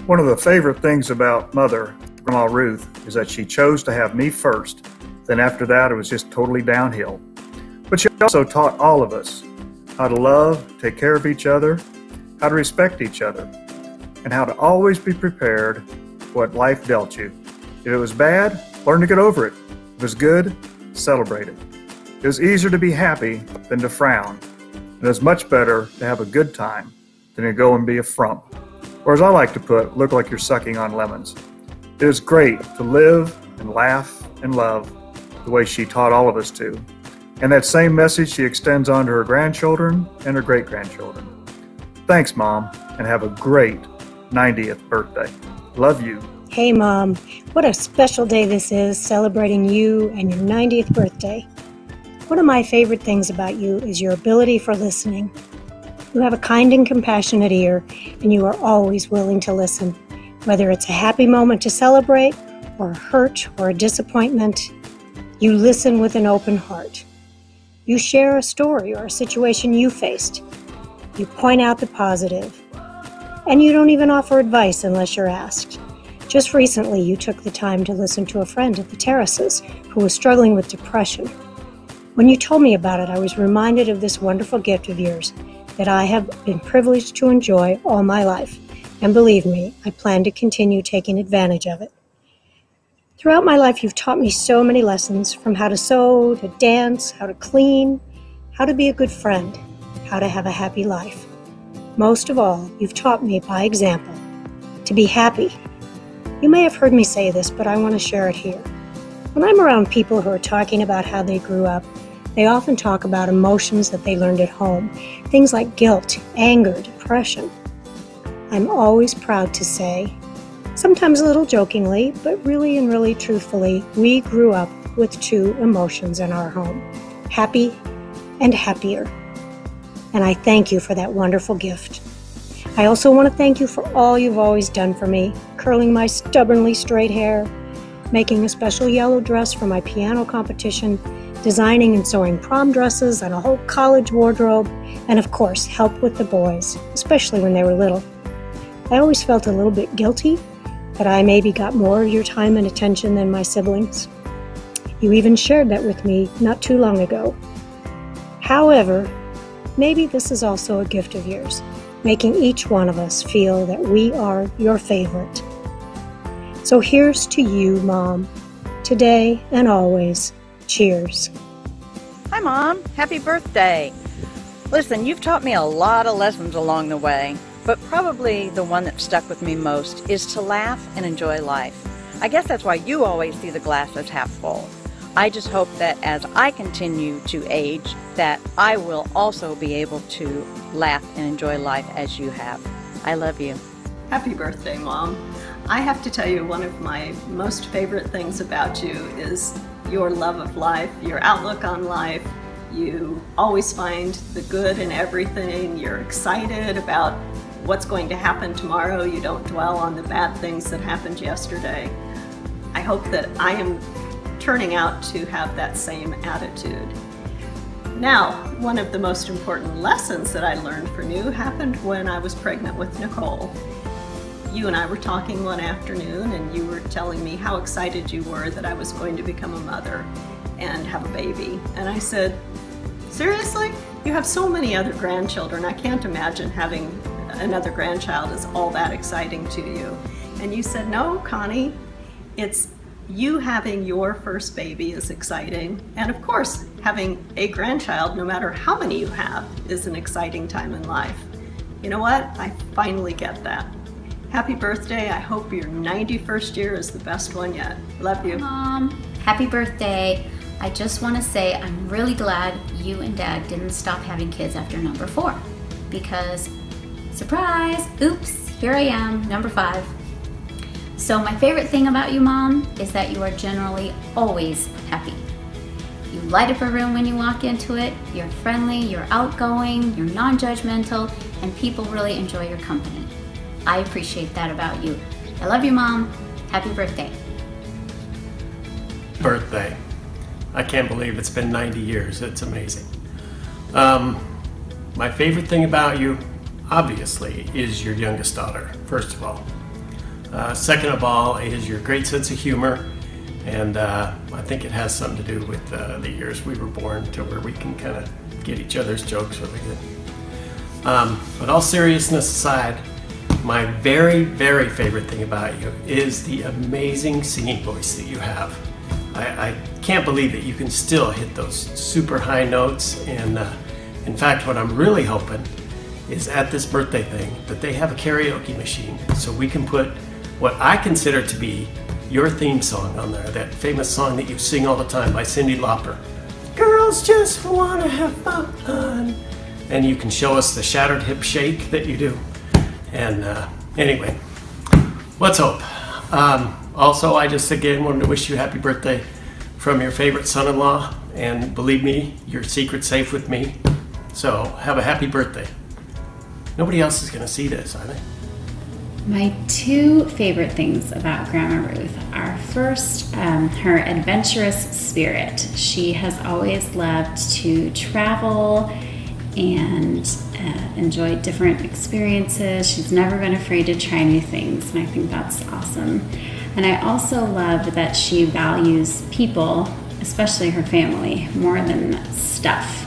One of the favorite things about Mother, Grandma Ruth, is that she chose to have me first. Then after that, it was just totally downhill. But she also taught all of us how to love, take care of each other, how to respect each other, and how to always be prepared for what life dealt you. If it was bad, learn to get over it. If it was good, celebrate it. It was easier to be happy than to frown. It is much better to have a good time than to go and be a frump. Or as I like to put, look like you're sucking on lemons. It is great to live and laugh and love the way she taught all of us to. And that same message she extends on to her grandchildren and her great-grandchildren. Thanks, Mom, and have a great 90th birthday. Love you. Hey, Mom. What a special day this is, celebrating you and your 90th birthday. One of my favorite things about you is your ability for listening. You have a kind and compassionate ear, and you are always willing to listen. Whether it's a happy moment to celebrate, or a hurt or a disappointment, you listen with an open heart. You share a story or a situation you faced. You point out the positive. And you don't even offer advice unless you're asked. Just recently, you took the time to listen to a friend at the terraces who was struggling with depression. When you told me about it, I was reminded of this wonderful gift of yours that I have been privileged to enjoy all my life. And believe me, I plan to continue taking advantage of it. Throughout my life, you've taught me so many lessons, from how to sew, to dance, how to clean, how to be a good friend, how to have a happy life. Most of all, you've taught me by example to be happy. You may have heard me say this, but I want to share it here. When I'm around people who are talking about how they grew up, they often talk about emotions that they learned at home, things like guilt, anger, depression. I'm always proud to say, sometimes a little jokingly, but really and really truthfully, we grew up with two emotions in our home, happy and happier. And I thank you for that wonderful gift. I also want to thank you for all you've always done for me, curling my stubbornly straight hair, making a special yellow dress for my piano competition, designing and sewing prom dresses and a whole college wardrobe, and of course, help with the boys, especially when they were little. I always felt a little bit guilty that I maybe got more of your time and attention than my siblings. You even shared that with me not too long ago. However, maybe this is also a gift of yours, making each one of us feel that we are your favorite. So here's to you, Mom, today and always. Cheers. Hi, Mom. Happy birthday. Listen, you've taught me a lot of lessons along the way, but probably the one that stuck with me most is to laugh and enjoy life. I guess that's why you always see the glass as half full. I just hope that as I continue to age, that I will also be able to laugh and enjoy life as you have. I love you. Happy birthday, Mom. I have to tell you, one of my most favorite things about you is your love of life, your outlook on life. You always find the good in everything. You're excited about what's going to happen tomorrow. You don't dwell on the bad things that happened yesterday. I hope that I am turning out to have that same attitude. Now, one of the most important lessons that I learned from you happened when I was pregnant with Nicole. You and I were talking one afternoon, and you were telling me how excited you were that I was going to become a mother and have a baby. And I said, seriously? You have so many other grandchildren. I can't imagine having another grandchild is all that exciting to you. And you said, no, Connie, it's you having your first baby is exciting. And of course, having a grandchild, no matter how many you have, is an exciting time in life. You know what? I finally get that. Happy birthday. I hope your 91st year is the best one yet. Love you. Mom, happy birthday. I just want to say I'm really glad you and Dad didn't stop having kids after number 4, because surprise, oops, here I am, number 5. So my favorite thing about you, Mom, is that you are generally always happy. You light up a room when you walk into it, you're friendly, you're outgoing, you're non-judgmental, and people really enjoy your company. I appreciate that about you. I love you, Mom. Happy birthday. Birthday. I can't believe it's been 90 years. It's amazing. My favorite thing about you, obviously, is your youngest daughter, first of all. Second of all is your great sense of humor, and I think it has something to do with the years we were born to where we can kind of get each other's jokes really good. But all seriousness aside, my very, very favorite thing about you is the amazing singing voice that you have. I can't believe that you can still hit those super high notes, and in fact, what I'm really hoping is at this birthday thing that they have a karaoke machine so we can put what I consider to be your theme song on there, that famous song that you sing all the time by Cyndi Lauper. Girls just wanna have fun. And you can show us the shattered hip shake that you do. And anyway, let's hope. Also, I just again wanted to wish you a happy birthday from your favorite son-in-law, and believe me, your secret's safe with me. So have a happy birthday. Nobody else is gonna see this, are they? My two favorite things about Grandma Ruth are first, her adventurous spirit. She has always loved to travel and enjoy different experiences. She's never been afraid to try new things, and I think that's awesome. And I also love that she values people, especially her family, more than stuff.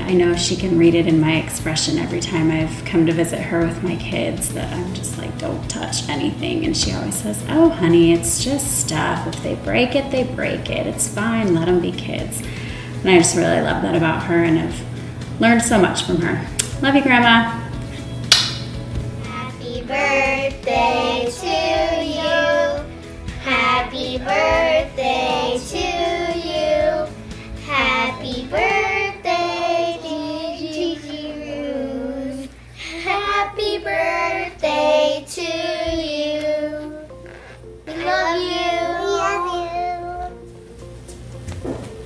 I know she can read it in my expression every time I've come to visit her with my kids, that I'm just like, don't touch anything. And she always says, oh honey, it's just stuff. If they break it, they break it. It's fine, let them be kids. And I just really love that about her, and I've learned so much from her. Love you, Grandma. Happy birthday to you. Happy birthday to you. Happy birthday, dear Ruth. Happy birthday to you. We love you. We love you.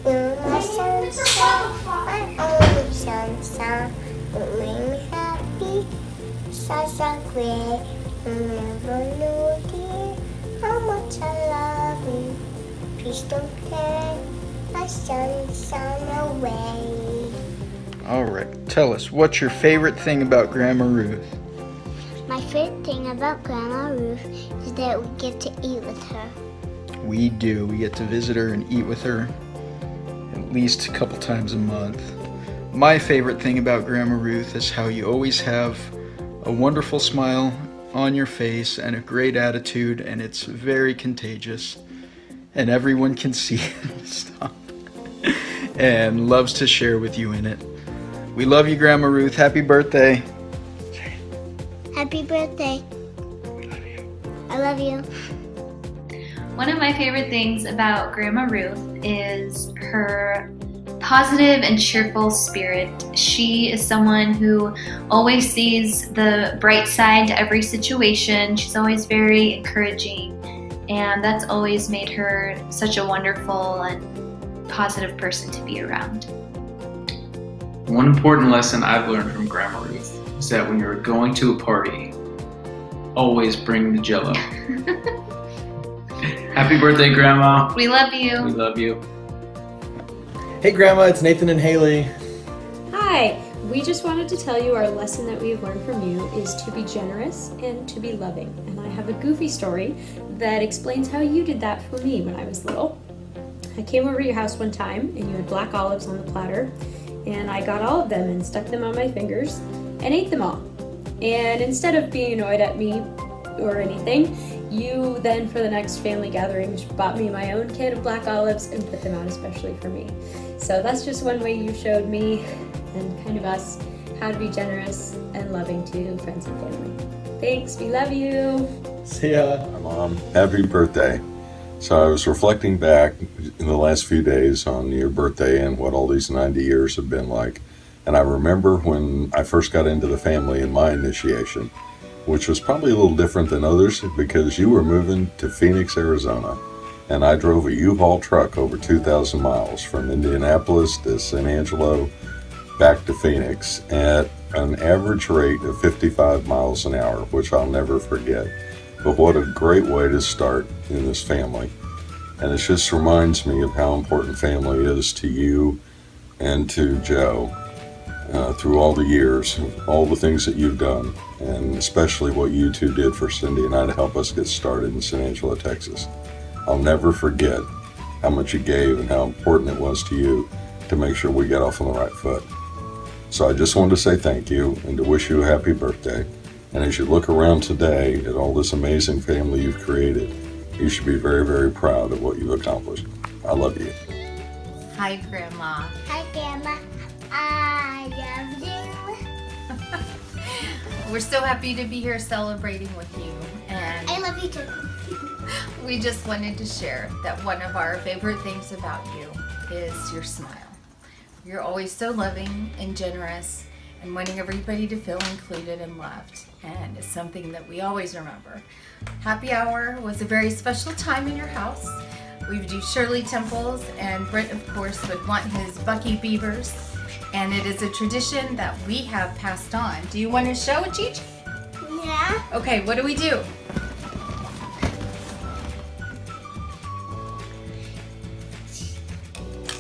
You're my sunshine, my only sunshine. You make me happy, such a great. You never know, dear, how much I love you. Please don't take my sunshine away. All right, tell us, what's your favorite thing about Grandma Ruth? My favorite thing about Grandma Ruth is that we get to eat with her. We do. We get to visit her and eat with her at least a couple times a month. My favorite thing about Grandma Ruth is how you always have a wonderful smile on your face and a great attitude, and it's very contagious, and everyone can see it. Stop. And loves to share with you in it. We love you, Grandma Ruth. Happy birthday. Happy birthday. I love you. One of my favorite things about Grandma Ruth is her positive and cheerful spirit. She is someone who always sees the bright side to every situation. She's always very encouraging, and that's always made her such a wonderful and positive person to be around. One important lesson I've learned from Grandma Ruth is that when you're going to a party, always bring the Jell-O. Happy birthday, Grandma. We love you. We love you. Hey Grandma, it's Nathan and Haley. Hi, we just wanted to tell you our lesson that we have learned from you is to be generous and to be loving. And I have a goofy story that explains how you did that for me when I was little. I came over to your house one time and you had black olives on the platter, and I got all of them and stuck them on my fingers and ate them all. And instead of being annoyed at me or anything, you then for the next family gatherings bought me my own can of black olives and put them out especially for me. So that's just one way you showed me and kind of us how to be generous and loving to friends and family. Thanks, we love you. See ya. Hi Mom, happy birthday. So I was reflecting back in the last few days on your birthday and what all these 90 years have been like. And I remember when I first got into the family in my initiation, which was probably a little different than others because you were moving to Phoenix, Arizona. And I drove a U-Haul truck over 2,000 miles from Indianapolis to San Angelo back to Phoenix at an average rate of 55 miles an hour, which I'll never forget. But what a great way to start in this family. And it just reminds me of how important family is to you and to Joe through all the years, all the things that you've done. and especially what you two did for Cindy and I to help us get started in San Angelo, Texas. I'll never forget how much you gave and how important it was to you to make sure we got off on the right foot. So I just wanted to say thank you and to wish you a happy birthday. And as you look around today at all this amazing family you've created, you should be very, very proud of what you've accomplished. I love you. Hi, Grandma. Hi, Grandma. I love you. We're so happy to be here celebrating with you. And I love you too. we just wanted to share that one of our favorite things about you is your smile. You're always so loving and generous and wanting everybody to feel included and loved. And it's something that we always remember. Happy Hour was a very special time in your house. We would do Shirley Temples, and Brent, of course, would want his Bucky Beavers. And it is a tradition that we have passed on. Do you want to show it, Gigi? Yeah. Okay, what do we do?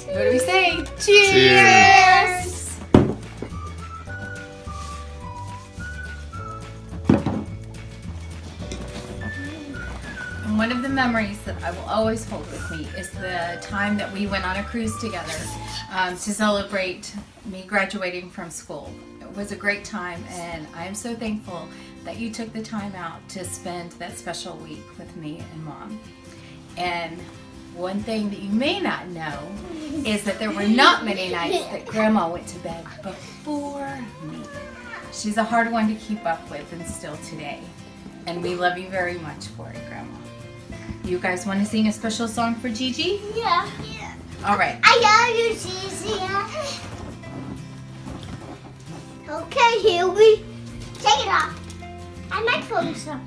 What do we say? Cheers! And one of the memories that I will always hold with me is the time that we went on a cruise together to celebrate me graduating from school. It was a great time, and I am so thankful that you took the time out to spend that special week with me and Mom. And one thing that you may not know is that there were not many nights that Grandma went to bed before me. She's a hard one to keep up with, and still today. And we love you very much for it, Grandma. You guys want to sing a special song for Gigi? Yeah. All right. I love you, Gigi. Okay, here we take it off. I might focus up.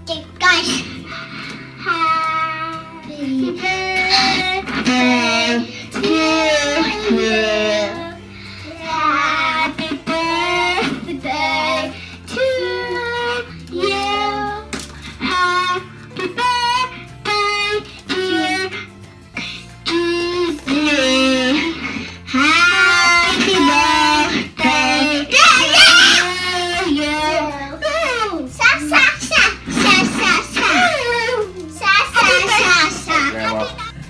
Okay, guys. Happy birthday to you. Happy birthday to you. Happy birthday to you. Happy birthday to you. Sa sa sa sa sa sa sa sa sa. Grandma,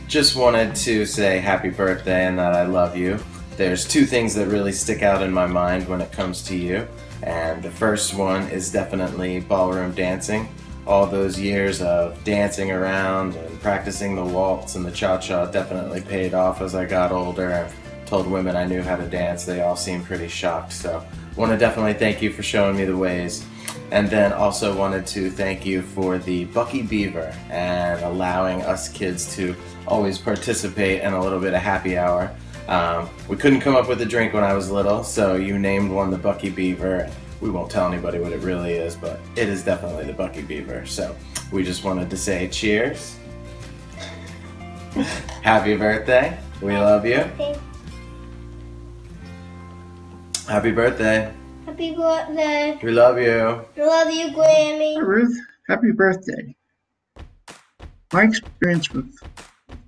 just wanted to say happy birthday and that I love you. There's two things that really stick out in my mind when it comes to you. And the first one is definitely ballroom dancing. All those years of dancing around and practicing the waltz and the cha-cha definitely paid off as I got older and told women I knew how to dance. They all seemed pretty shocked. So want to definitely thank you for showing me the ways. And then also wanted to thank you for the Bucky Beaver and allowing us kids to always participate in a little bit of happy hour. We couldn't come up with a drink when I was little, so you named one the Bucky Beaver. We won't tell anybody what it really is, but it is definitely the Bucky Beaver. So we just wanted to say cheers. Happy birthday. We love you. Happy birthday. Happy birthday. We love you. Love you, Grammy. Hi, Ruth, happy birthday. My experience with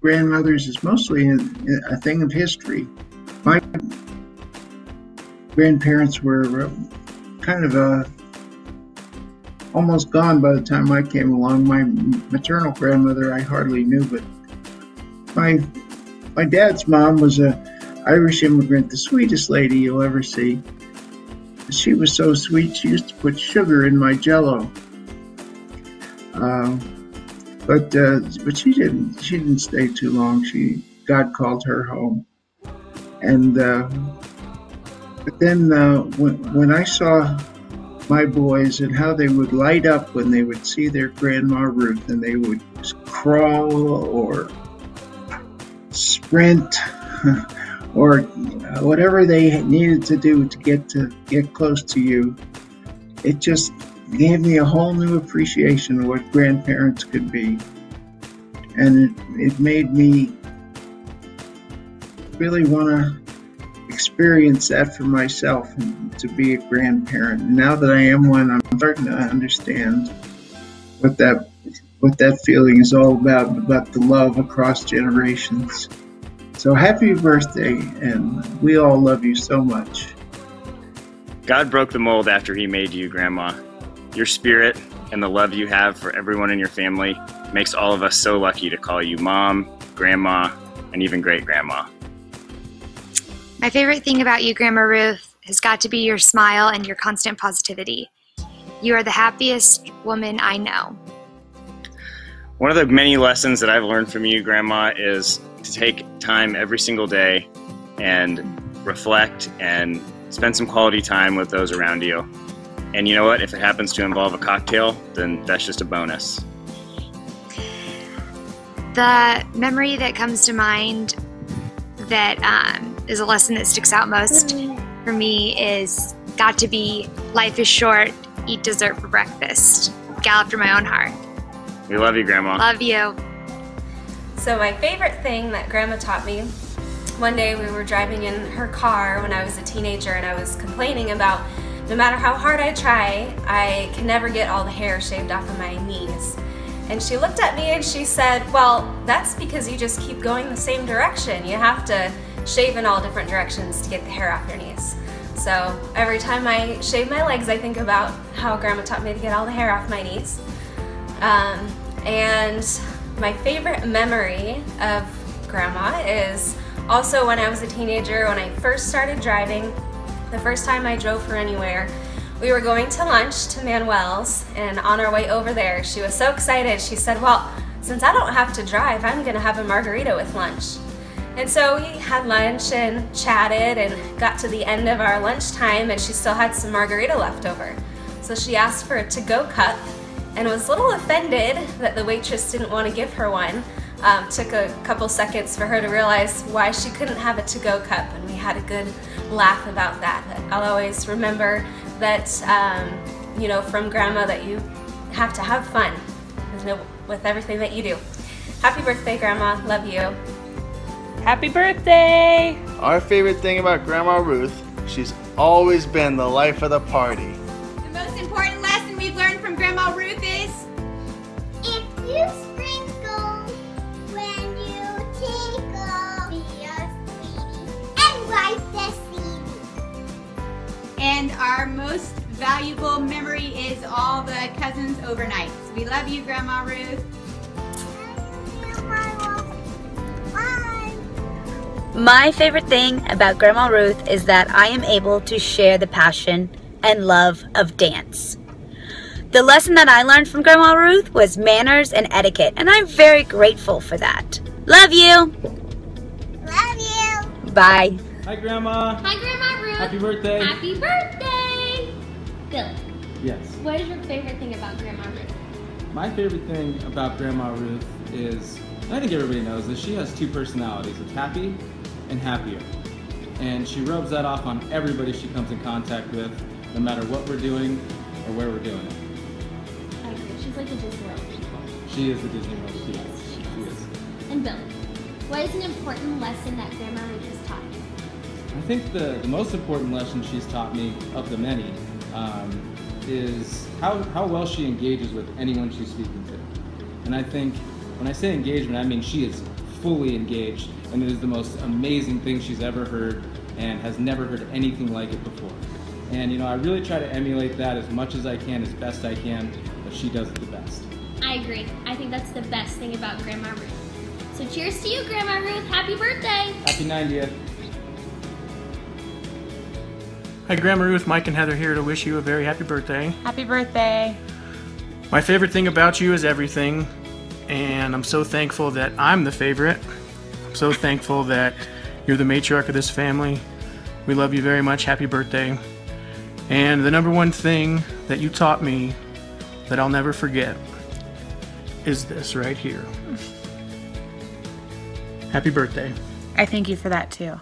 grandmothers is mostly a thing of history. My grandparents were kind of almost gone by the time I came along. My maternal grandmother I hardly knew, but my dad's mom was a Irish immigrant, the sweetest lady you'll ever see. She was so sweet, she used to put sugar in my Jell-O. But she didn't stay too long. God called her home. And but then when I saw my boys and how they would light up when they would see their Grandma Ruth, and they would crawl or sprint or whatever they needed to do to get close to you, it just gave me a whole new appreciation of what grandparents could be. And it made me really want to experience that for myself and to be a grandparent. And now that I am one, I'm starting to understand what that feeling is all about the love across generations. So happy birthday, and we all love you so much. God broke the mold after He made you, Grandma. Your spirit and the love you have for everyone in your family makes all of us so lucky to call you Mom, Grandma, and even Great-Grandma. My favorite thing about you, Grandma Ruth, has got to be your smile and your constant positivity. You are the happiest woman I know. One of the many lessons that I've learned from you, Grandma, is to take time every single day and reflect and spend some quality time with those around you. And you know what? If it happens to involve a cocktail, then that's just a bonus. The memory that comes to mind that is a lesson that sticks out most for me is got to be life is short, eat dessert for breakfast. Gal after my own heart. We love you, Grandma. Love you. So my favorite thing that Grandma taught me, one day we were driving in her car when I was a teenager and I was complaining about no matter how hard I try, I can never get all the hair shaved off of my knees. And she looked at me and she said, well, that's because you just keep going the same direction. You have to shave in all different directions to get the hair off your knees. So every time I shave my legs, I think about how Grandma taught me to get all the hair off my knees. And my favorite memory of Grandma is also when I was a teenager, when I first started driving, the first time I drove her anywhere. We were going to lunch to Manuel's, and on our way over there, she was so excited. She said, well, since I don't have to drive, I'm gonna have a margarita with lunch. And so we had lunch and chatted and got to the end of our lunchtime, and she still had some margarita left over. So she asked for a to-go cup and was a little offended that the waitress didn't want to give her one. Took a couple seconds for her to realize why she couldn't have a to-go cup, and we had a good laugh about that. But I'll always remember that, you know, from Grandma, that you have to have fun with everything that you do. Happy birthday, Grandma. Love you. Happy birthday! Our favorite thing about Grandma Ruth, she's always been the life of the party. The most important lesson we've learned from Grandma Ruth is, if you sprinkle when you tinkle, be a sweetie and wipe the CD. and our most valuable memory is all the cousins overnights. We love you, Grandma Ruth. My favorite thing about Grandma Ruth is that I am able to share the passion and love of dance. The lesson that I learned from Grandma Ruth was manners and etiquette, and I'm very grateful for that. Love you! Love you! Bye. Hi, Grandma. Hi, Grandma Ruth. Happy birthday. Happy birthday! Billy, Yes. what is your favorite thing about Grandma Ruth? My favorite thing about Grandma Ruth is, and I think everybody knows this, she has two personalities. It's happy and happier. And she rubs that off on everybody she comes in contact with, no matter what we're doing or where we're doing it. I agree. She's like the Disney World people. She is the Disney World. She is. And Billy, what is an important lesson that Grandma Ruth has taught you? I think the most important lesson she's taught me, of the many, is how well she engages with anyone she's speaking to. And I think when I say engagement, I mean she is fully engaged, and it is the most amazing thing she's ever heard and has never heard anything like it before. And you know, I really try to emulate that as much as I can, as best I can, but she does it the best. I agree. I think that's the best thing about Grandma Ruth. So cheers to you, Grandma Ruth. Happy birthday! Happy 90th. Hi, Grandma Ruth. Mike and Heather here to wish you a very happy birthday. Happy birthday. My favorite thing about you is everything, and I'm so thankful that I'm the favorite. I'm so thankful that you're the matriarch of this family. We love you very much. Happy birthday. And the number one thing that you taught me that I'll never forget is this right here. Happy birthday. I thank you for that too.